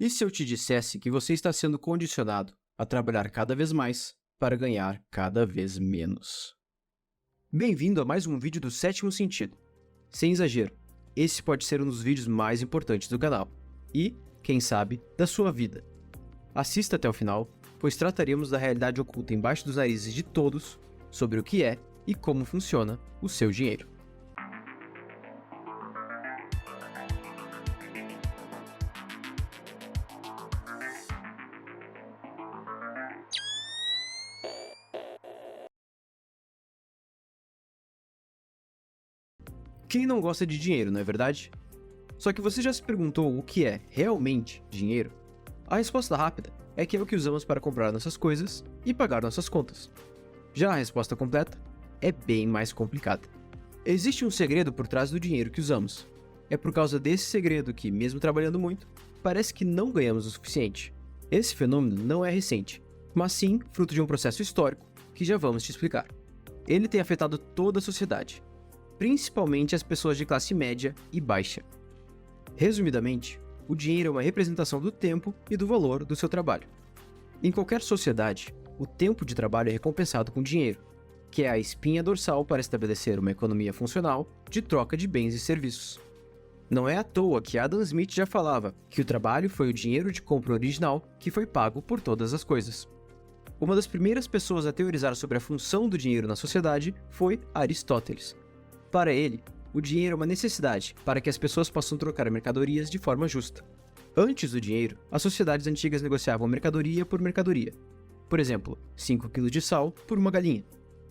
E se eu te dissesse que você está sendo condicionado a trabalhar cada vez mais para ganhar cada vez menos? Bem-vindo a mais um vídeo do Sétimo Sentido. Sem exagero, esse pode ser um dos vídeos mais importantes do canal e, quem sabe, da sua vida. Assista até o final, pois trataremos da realidade oculta embaixo dos narizes de todos sobre o que é e como funciona o seu dinheiro. Quem não gosta de dinheiro, não é verdade? Só que você já se perguntou o que é realmente dinheiro? A resposta rápida é que é o que usamos para comprar nossas coisas e pagar nossas contas. Já a resposta completa é bem mais complicada. Existe um segredo por trás do dinheiro que usamos. É por causa desse segredo que, mesmo trabalhando muito, parece que não ganhamos o suficiente. Esse fenômeno não é recente, mas sim fruto de um processo histórico que já vamos te explicar. Ele tem afetado toda a sociedade, principalmente as pessoas de classe média e baixa. Resumidamente, o dinheiro é uma representação do tempo e do valor do seu trabalho. Em qualquer sociedade, o tempo de trabalho é recompensado com dinheiro, que é a espinha dorsal para estabelecer uma economia funcional de troca de bens e serviços. Não é à toa que Adam Smith já falava que o trabalho foi o dinheiro de compra original que foi pago por todas as coisas. Uma das primeiras pessoas a teorizar sobre a função do dinheiro na sociedade foi Aristóteles. Para ele, o dinheiro é uma necessidade para que as pessoas possam trocar mercadorias de forma justa. Antes do dinheiro, as sociedades antigas negociavam mercadoria por mercadoria. Por exemplo, 5 kg de sal por uma galinha.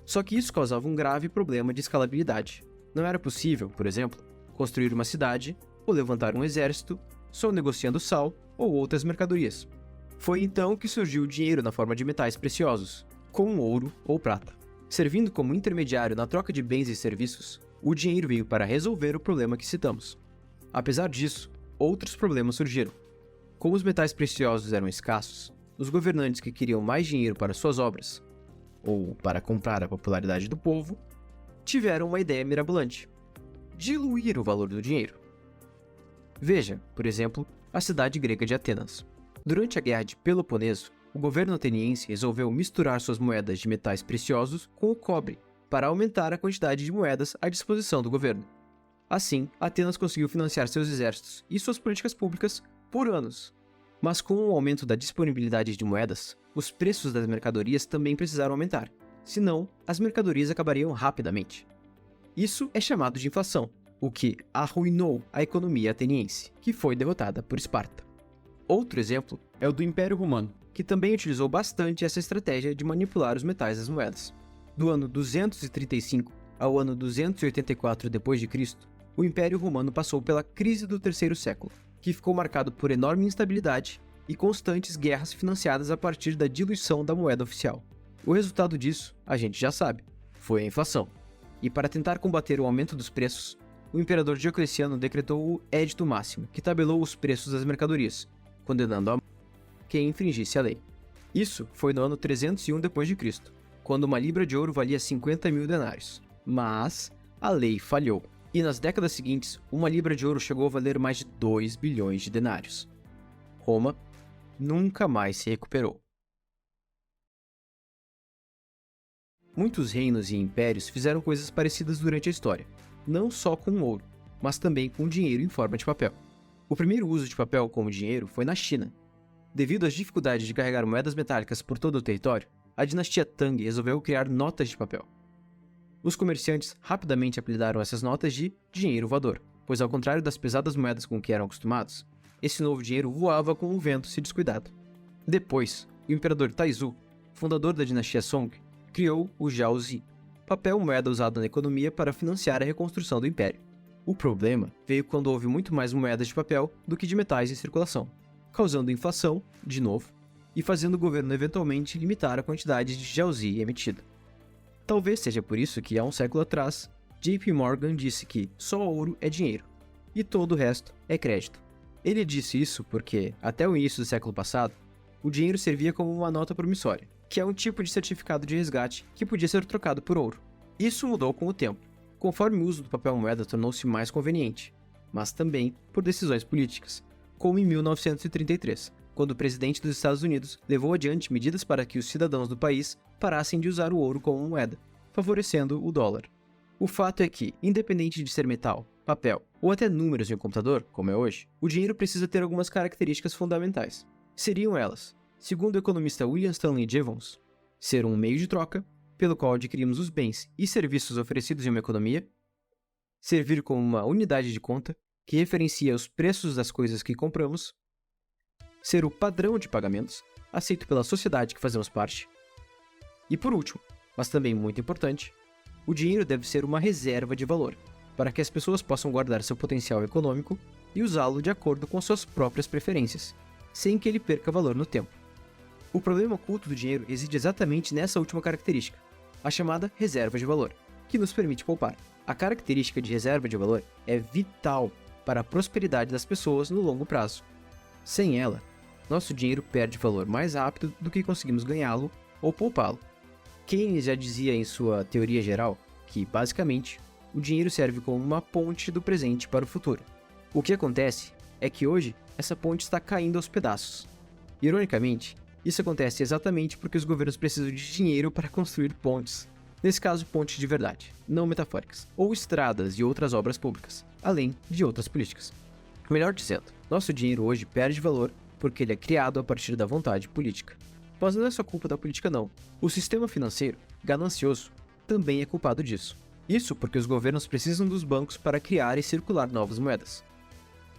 Só que isso causava um grave problema de escalabilidade. Não era possível, por exemplo, construir uma cidade ou levantar um exército só negociando sal ou outras mercadorias. Foi então que surgiu o dinheiro na forma de metais preciosos, como ouro ou prata. Servindo como intermediário na troca de bens e serviços, o dinheiro veio para resolver o problema que citamos. Apesar disso, outros problemas surgiram. Como os metais preciosos eram escassos, os governantes que queriam mais dinheiro para suas obras, ou para comprar a popularidade do povo, tiveram uma ideia mirabolante: diluir o valor do dinheiro. Veja, por exemplo, a cidade grega de Atenas. Durante a Guerra de Peloponeso, o governo ateniense resolveu misturar suas moedas de metais preciosos com o cobre, para aumentar a quantidade de moedas à disposição do governo. Assim, Atenas conseguiu financiar seus exércitos e suas políticas públicas por anos. Mas com o aumento da disponibilidade de moedas, os preços das mercadorias também precisaram aumentar, senão as mercadorias acabariam rapidamente. Isso é chamado de inflação, o que arruinou a economia ateniense, que foi derrotada por Esparta. Outro exemplo é o do Império Romano, que também utilizou bastante essa estratégia de manipular os metais das moedas. Do ano 235 ao ano 284 d.C., o Império Romano passou pela crise do terceiro século, que ficou marcado por enorme instabilidade e constantes guerras financiadas a partir da diluição da moeda oficial. O resultado disso, a gente já sabe, foi a inflação. E para tentar combater o aumento dos preços, o imperador Diocleciano decretou o Édito Máximo, que tabelou os preços das mercadorias, condenando a morte quem infringisse a lei. Isso foi no ano 301 d.C., quando uma libra de ouro valia 50 mil denários. Mas a lei falhou, e nas décadas seguintes, uma libra de ouro chegou a valer mais de 2 bilhões de denários. Roma nunca mais se recuperou. Muitos reinos e impérios fizeram coisas parecidas durante a história, não só com ouro, mas também com dinheiro em forma de papel. O primeiro uso de papel como dinheiro foi na China. Devido às dificuldades de carregar moedas metálicas por todo o território, a dinastia Tang resolveu criar notas de papel. Os comerciantes rapidamente apelidaram essas notas de dinheiro voador, pois ao contrário das pesadas moedas com que eram acostumados, esse novo dinheiro voava com o vento se descuidado. Depois, o imperador Taizu, fundador da dinastia Song, criou o Jiaozi, papel moeda usado na economia para financiar a reconstrução do império. O problema veio quando houve muito mais moedas de papel do que de metais em circulação, causando inflação, de novo, e fazendo o governo eventualmente limitar a quantidade de Jiaozi emitida. Talvez seja por isso que há um século atrás, JP Morgan disse que só ouro é dinheiro, e todo o resto é crédito. Ele disse isso porque, até o início do século passado, o dinheiro servia como uma nota promissória, que é um tipo de certificado de resgate que podia ser trocado por ouro. Isso mudou com o tempo, conforme o uso do papel moeda tornou-se mais conveniente, mas também por decisões políticas, como em 1933, quando o presidente dos Estados Unidos levou adiante medidas para que os cidadãos do país parassem de usar o ouro como moeda, favorecendo o dólar. O fato é que, independente de ser metal, papel ou até números em um computador, como é hoje, o dinheiro precisa ter algumas características fundamentais. Seriam elas, segundo o economista William Stanley Jevons, ser um meio de troca, pelo qual adquirimos os bens e serviços oferecidos em uma economia, servir como uma unidade de conta, que referencia os preços das coisas que compramos, ser o padrão de pagamentos, aceito pela sociedade que fazemos parte, e por último, mas também muito importante, o dinheiro deve ser uma reserva de valor, para que as pessoas possam guardar seu potencial econômico e usá-lo de acordo com suas próprias preferências, sem que ele perca valor no tempo. O problema oculto do dinheiro reside exatamente nessa última característica, a chamada reserva de valor, que nos permite poupar. A característica de reserva de valor é vital para a prosperidade das pessoas no longo prazo. Sem ela, nosso dinheiro perde valor mais rápido do que conseguimos ganhá-lo ou poupá-lo. Keynes já dizia em sua teoria geral que, basicamente, o dinheiro serve como uma ponte do presente para o futuro. O que acontece é que hoje essa ponte está caindo aos pedaços. Ironicamente, isso acontece exatamente porque os governos precisam de dinheiro para construir pontes. Nesse caso, pontes de verdade, não metafóricas, ou estradas e outras obras públicas, além de outras políticas. Melhor dizendo, nosso dinheiro hoje perde valor porque ele é criado a partir da vontade política. Mas não é só culpa da política não. O sistema financeiro, ganancioso, também é culpado disso. Isso porque os governos precisam dos bancos para criar e circular novas moedas.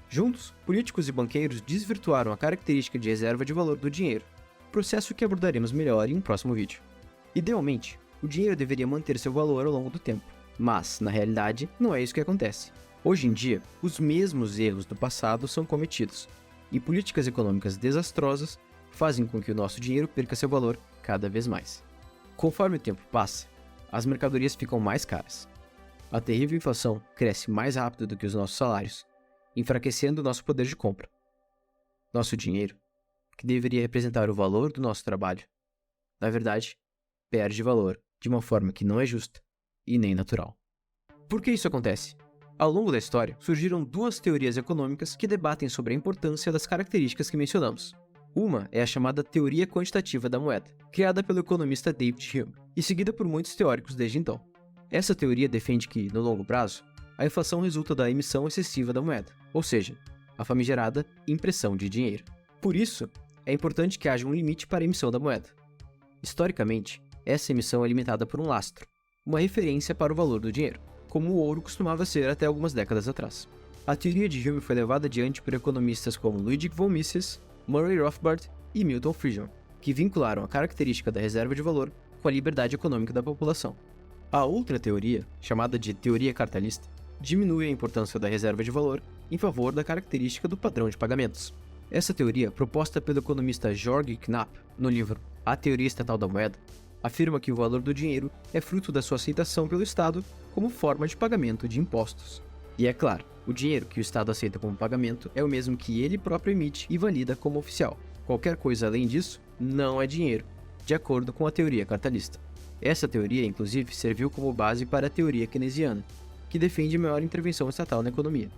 Juntos, políticos e banqueiros desvirtuaram a característica de reserva de valor do dinheiro, processo que abordaremos melhor em um próximo vídeo. Idealmente, o dinheiro deveria manter seu valor ao longo do tempo, mas, na realidade, não é isso que acontece. Hoje em dia, os mesmos erros do passado são cometidos, e políticas econômicas desastrosas fazem com que o nosso dinheiro perca seu valor cada vez mais. Conforme o tempo passa, as mercadorias ficam mais caras. A terrível inflação cresce mais rápido do que os nossos salários, enfraquecendo o nosso poder de compra. Nosso dinheiro, que deveria representar o valor do nosso trabalho, na verdade, perde valor de uma forma que não é justa e nem natural. Por que isso acontece? Ao longo da história, surgiram duas teorias econômicas que debatem sobre a importância das características que mencionamos. Uma é a chamada teoria quantitativa da moeda, criada pelo economista David Hume, e seguida por muitos teóricos desde então. Essa teoria defende que, no longo prazo, a inflação resulta da emissão excessiva da moeda, ou seja, a famigerada impressão de dinheiro. Por isso, é importante que haja um limite para a emissão da moeda. Historicamente, essa emissão é limitada por um lastro, uma referência para o valor do dinheiro, como o ouro costumava ser até algumas décadas atrás. A teoria de Hume foi levada adiante por economistas como Ludwig von Mises, Murray Rothbard e Milton Friedman, que vincularam a característica da reserva de valor com a liberdade econômica da população. A outra teoria, chamada de teoria cartalista, diminui a importância da reserva de valor em favor da característica do padrão de pagamentos. Essa teoria, proposta pelo economista George Knapp no livro A Teoria Estatal da Moeda, afirma que o valor do dinheiro é fruto da sua aceitação pelo Estado como forma de pagamento de impostos. E é claro, o dinheiro que o Estado aceita como pagamento é o mesmo que ele próprio emite e valida como oficial. Qualquer coisa além disso não é dinheiro, de acordo com a teoria cartalista. Essa teoria, inclusive, serviu como base para a teoria keynesiana, que defende maior intervenção estatal na economia.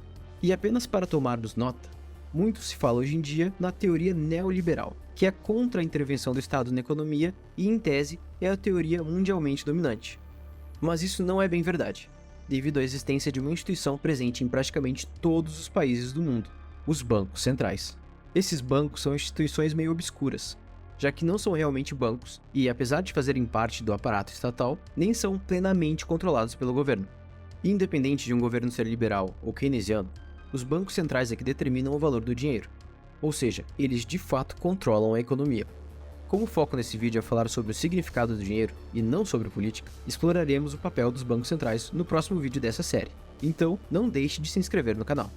E apenas para tomarmos nota, muito se fala hoje em dia na teoria neoliberal, que é contra a intervenção do Estado na economia e, em tese, é a teoria mundialmente dominante. Mas isso não é bem verdade, devido à existência de uma instituição presente em praticamente todos os países do mundo, os bancos centrais. Esses bancos são instituições meio obscuras, já que não são realmente bancos e, apesar de fazerem parte do aparato estatal, nem são plenamente controlados pelo governo. Independente de um governo ser liberal ou keynesiano, os bancos centrais é que determinam o valor do dinheiro, ou seja, eles de fato controlam a economia. Como o foco nesse vídeo é falar sobre o significado do dinheiro e não sobre política, exploraremos o papel dos bancos centrais no próximo vídeo dessa série, então não deixe de se inscrever no canal.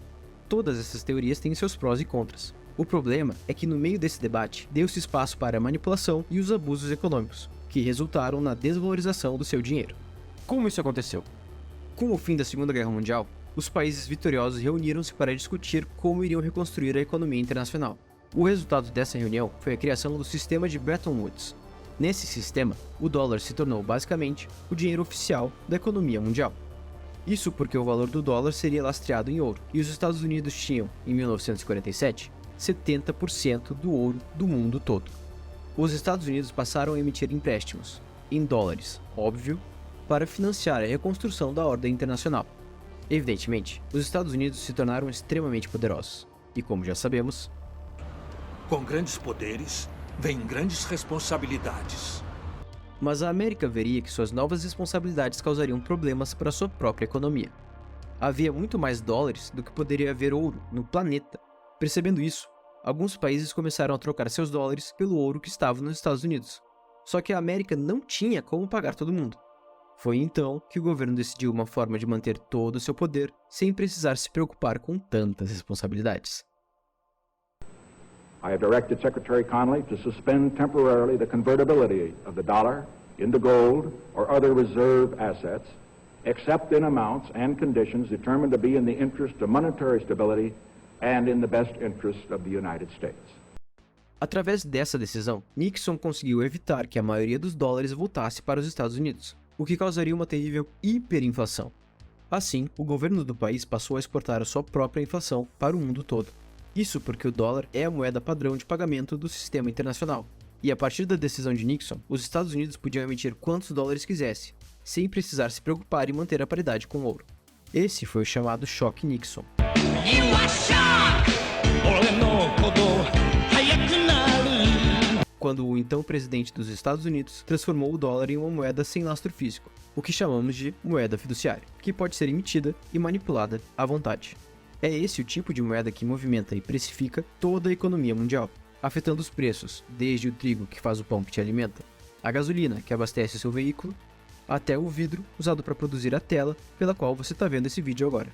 Todas essas teorias têm seus prós e contras. O problema é que no meio desse debate deu-se espaço para a manipulação e os abusos econômicos, que resultaram na desvalorização do seu dinheiro. Como isso aconteceu? Com o fim da Segunda Guerra Mundial, os países vitoriosos reuniram-se para discutir como iriam reconstruir a economia internacional. O resultado dessa reunião foi a criação do sistema de Bretton Woods. Nesse sistema, o dólar se tornou basicamente o dinheiro oficial da economia mundial. Isso porque o valor do dólar seria lastreado em ouro, e os Estados Unidos tinham, em 1947, 70% do ouro do mundo todo. Os Estados Unidos passaram a emitir empréstimos, em dólares, óbvio, para financiar a reconstrução da ordem internacional. Evidentemente, os Estados Unidos se tornaram extremamente poderosos, e como já sabemos, com grandes poderes, vem grandes responsabilidades. Mas a América veria que suas novas responsabilidades causariam problemas para sua própria economia. Havia muito mais dólares do que poderia haver ouro no planeta. Percebendo isso, alguns países começaram a trocar seus dólares pelo ouro que estava nos Estados Unidos. Só que a América não tinha como pagar todo mundo. Foi então que o governo decidiu uma forma de manter todo o seu poder sem precisar se preocupar com tantas responsabilidades. I have directed Secretary Connally to suspend temporarily the convertibility of the dollar into gold or other reserve assets, except in amounts and conditions determined to be in the interest of monetary stability and in the best interest of the United States. Através dessa decisão, Nixon conseguiu evitar que a maioria dos dólares voltasse para os Estados Unidos, o que causaria uma terrível hiperinflação. Assim, o governo do país passou a exportar a sua própria inflação para o mundo todo. Isso porque o dólar é a moeda padrão de pagamento do sistema internacional. E a partir da decisão de Nixon, os Estados Unidos podiam emitir quantos dólares quisesse, sem precisar se preocupar em manter a paridade com o ouro. Esse foi o chamado choque Nixon. Quando o então presidente dos Estados Unidos transformou o dólar em uma moeda sem lastro físico, o que chamamos de moeda fiduciária, que pode ser emitida e manipulada à vontade. É esse o tipo de moeda que movimenta e precifica toda a economia mundial, afetando os preços, desde o trigo que faz o pão que te alimenta, a gasolina que abastece o seu veículo, até o vidro usado para produzir a tela pela qual você está vendo esse vídeo agora.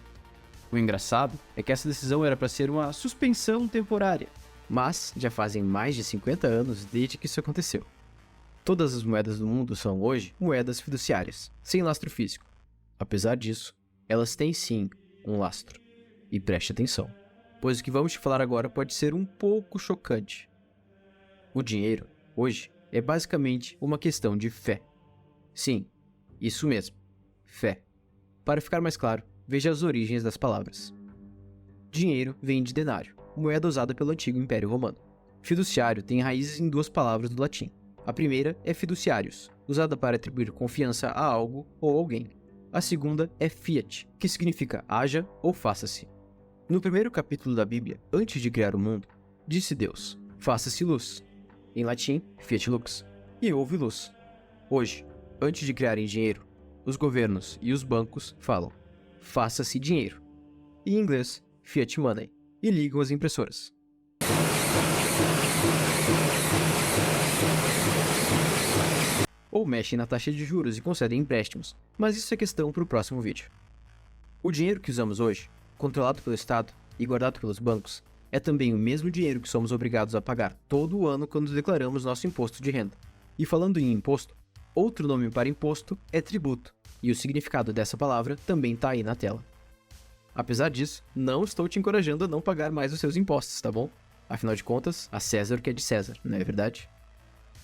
O engraçado é que essa decisão era para ser uma suspensão temporária, mas já fazem mais de 50 anos desde que isso aconteceu. Todas as moedas do mundo são hoje moedas fiduciárias, sem lastro físico. Apesar disso, elas têm sim um lastro. E preste atenção, pois o que vamos te falar agora pode ser um pouco chocante. O dinheiro, hoje, é basicamente uma questão de fé. Sim, isso mesmo, fé. Para ficar mais claro, veja as origens das palavras. Dinheiro vem de denário, moeda usada pelo antigo Império Romano. Fiduciário tem raízes em duas palavras do latim. A primeira é fiduciarius, usada para atribuir confiança a algo ou alguém. A segunda é fiat, que significa haja ou faça-se. No primeiro capítulo da Bíblia, antes de criar o mundo, disse Deus, faça-se luz. Em latim, fiat lux. E houve luz. Hoje, antes de criarem dinheiro, os governos e os bancos falam, faça-se dinheiro. Em inglês, fiat money. E ligam as impressoras. Ou mexem na taxa de juros e concedem empréstimos, mas isso é questão para o próximo vídeo. O dinheiro que usamos hoje, controlado pelo Estado e guardado pelos bancos, é também o mesmo dinheiro que somos obrigados a pagar todo o ano quando declaramos nosso imposto de renda. E falando em imposto, outro nome para imposto é tributo, e o significado dessa palavra também está aí na tela. Apesar disso, não estou te encorajando a não pagar mais os seus impostos, tá bom? Afinal de contas, a César o que é de César, não é verdade?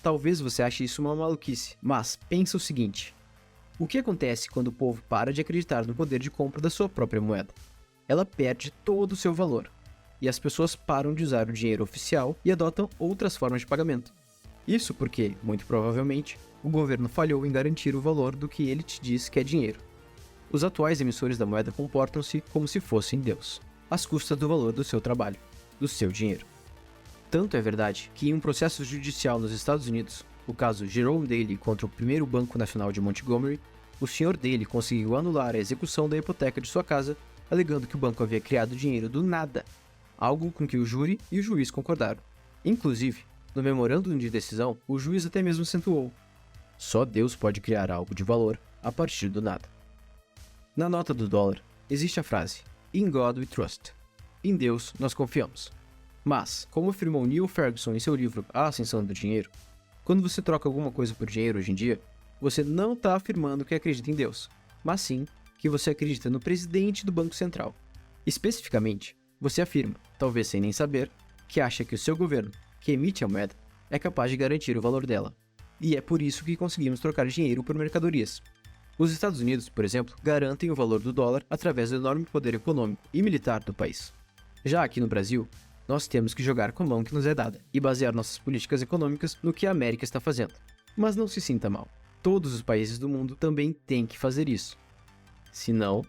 Talvez você ache isso uma maluquice, mas pensa o seguinte. O que acontece quando o povo para de acreditar no poder de compra da sua própria moeda? Ela perde todo o seu valor, e as pessoas param de usar o dinheiro oficial e adotam outras formas de pagamento. Isso porque, muito provavelmente, o governo falhou em garantir o valor do que ele te diz que é dinheiro. Os atuais emissores da moeda comportam-se como se fossem Deus, às custas do valor do seu trabalho, do seu dinheiro. Tanto é verdade que em um processo judicial nos Estados Unidos, o caso Jerome Daly contra o primeiro Banco Nacional de Montgomery, o Sr. Daly conseguiu anular a execução da hipoteca de sua casa, alegando que o banco havia criado dinheiro do nada, algo com que o júri e o juiz concordaram. Inclusive, no memorândum de decisão, o juiz até mesmo acentuou: só Deus pode criar algo de valor a partir do nada. Na nota do dólar, existe a frase In God we trust. Em Deus nós confiamos. Mas, como afirmou Neil Ferguson em seu livro A Ascensão do Dinheiro, quando você troca alguma coisa por dinheiro hoje em dia, você não está afirmando que acredita em Deus, mas sim que você acredita no presidente do Banco Central. Especificamente, você afirma, talvez sem nem saber, que acha que o seu governo, que emite a moeda, é capaz de garantir o valor dela. E é por isso que conseguimos trocar dinheiro por mercadorias. Os Estados Unidos, por exemplo, garantem o valor do dólar através do enorme poder econômico e militar do país. Já aqui no Brasil, nós temos que jogar com a mão que nos é dada e basear nossas políticas econômicas no que a América está fazendo. Mas não se sinta mal. Todos os países do mundo também têm que fazer isso. Senão...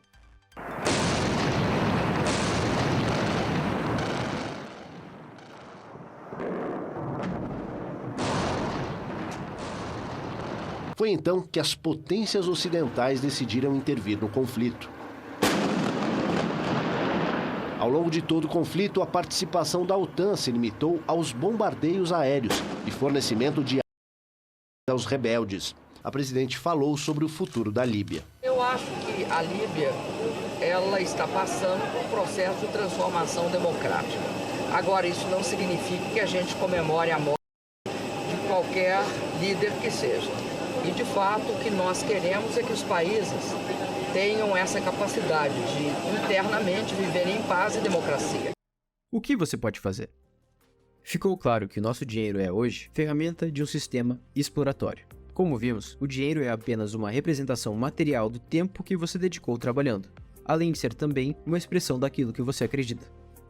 Foi então que as potências ocidentais decidiram intervir no conflito. Ao longo de todo o conflito, a participação da OTAN se limitou aos bombardeios aéreos e fornecimento de armas aos rebeldes. A presidente falou sobre o futuro da Líbia. Eu acho que a Líbia ela está passando por um processo de transformação democrática. Agora, isso não significa que a gente comemore a morte de qualquer líder que seja. E, de fato, o que nós queremos é que os países tenham essa capacidade de, internamente, viverem em paz e democracia. O que você pode fazer? Ficou claro que o nosso dinheiro é, hoje, ferramenta de um sistema exploratório. Como vimos, o dinheiro é apenas uma representação material do tempo que você dedicou trabalhando, além de ser também uma expressão daquilo que você acredita.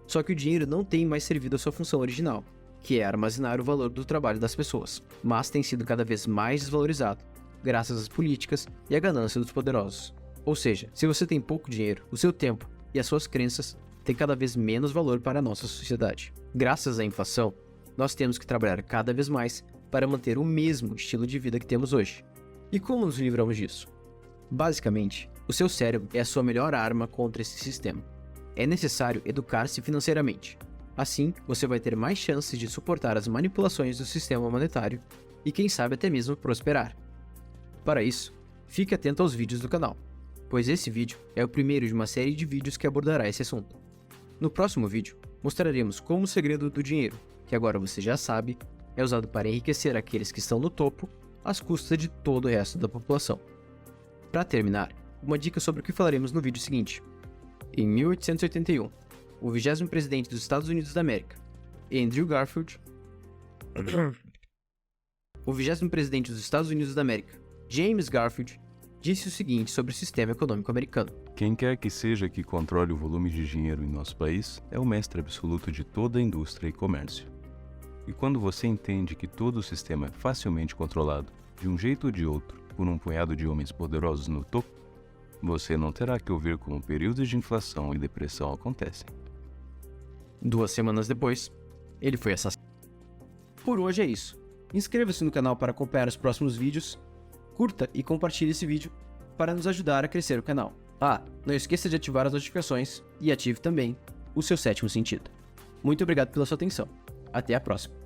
Só que o dinheiro não tem mais servido a sua função original, que é armazenar o valor do trabalho das pessoas, mas tem sido cada vez mais desvalorizado, graças às políticas e à ganância dos poderosos. Ou seja, se você tem pouco dinheiro, o seu tempo e as suas crenças têm cada vez menos valor para a nossa sociedade. Graças à inflação, nós temos que trabalhar cada vez mais para manter o mesmo estilo de vida que temos hoje. E como nos livramos disso? Basicamente, o seu cérebro é a sua melhor arma contra esse sistema. É necessário educar-se financeiramente. Assim, você vai ter mais chances de suportar as manipulações do sistema monetário e, quem sabe, até mesmo prosperar. Para isso, fique atento aos vídeos do canal, pois esse vídeo é o primeiro de uma série de vídeos que abordará esse assunto. No próximo vídeo, mostraremos como o segredo do dinheiro, que agora você já sabe, é usado para enriquecer aqueles que estão no topo, às custas de todo o resto da população. Para terminar, uma dica sobre o que falaremos no vídeo seguinte. Em 1881, o 20º presidente dos Estados Unidos da América, Andrew Garfield, o 20º presidente dos Estados Unidos da América, James Garfield, disse o seguinte sobre o sistema econômico americano. Quem quer que seja que controle o volume de dinheiro em nosso país é o mestre absoluto de toda a indústria e comércio. E quando você entende que todo o sistema é facilmente controlado, de um jeito ou de outro, por um punhado de homens poderosos no topo, você não terá que ouvir como períodos de inflação e depressão acontecem. 2 semanas depois, ele foi assassinado. Por hoje é isso. Inscreva-se no canal para acompanhar os próximos vídeos, curta e compartilhe esse vídeo para nos ajudar a crescer o canal. Ah, não esqueça de ativar as notificações e ative também o seu 7º sentido. Muito obrigado pela sua atenção. Até a próxima.